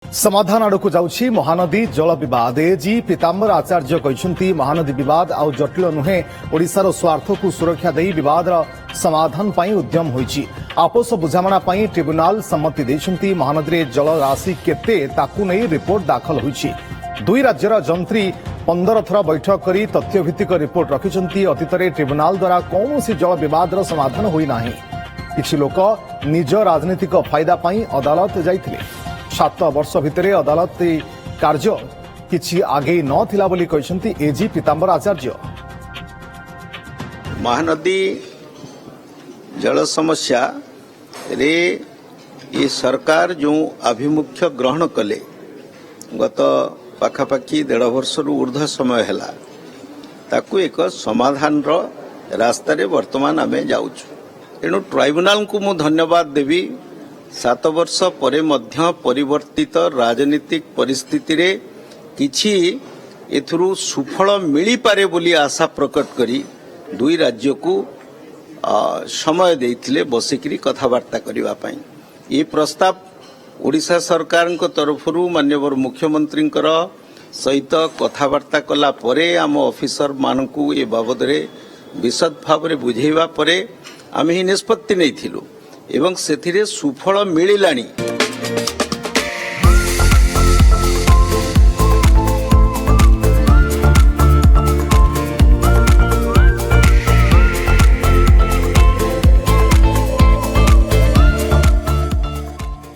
समाधान आड़क जाउछि महानदी जल विवाद एजी पीताम्बर आचार्य कहते महानदी विवाद आउ जटिल नुहे ओडिशार स्वार्थ को सुरक्षा दे विवाद समाधान पाई उद्यम होइछि। आपोष बुझामणा पाई ट्रिब्यूनाल सम्मति देछन्ति। महानदी जल राशि केते ताकू नै रिपोर्ट दाखल होइछि। दुई राज्यर जंत्री 15 थर बैठक करी तथ्यभित्तिक रिपोर्ट रखिछन्ति। अतीतरे ट्रिब्यूनाल द्वारा कौनसी जल विवाद समाधान होई नाही। किछि लोक निज राजनीतिक फायदा पाई अदालत जाइथिले। 7 वर्ष भितरे अदालत कार्य किछि आगे न थिला बोली कहछन्ति एजी पीताम्बर आचार्य। महानदी जल समस्या रे ये सरकार जो आभिमुख्य ग्रहण कले गत पाखापाखि 1.5 वर्ष ऊर्ध्व समय है ताकू एक समाधान रास्ता रे वर्तमान आमे जाउछु। तेणु ट्राइब्यूनाल को मु धन्यवाद देवी। 7 वर्ष परे मध्य परिवर्तित राजनीतिक परिस्थिति रे किछि एथुरु सुफल मिली पारे बोली आशा प्रकट करी दुई राज्य को समय देइथिले बसिकरी कथावार्ता करिवा पई। ये प्रस्ताव ओडिशा सरकार तरफरु माननीय मुख्यमंत्री सहित कथावार्ता कला परे आम ऑफिसर मानकू ये बाबद रे विशद भाव रे बुझेइबा परे आमे ही निष्पत्ति नै थिलु एवं सेथिरे सुफल मिलिलानी।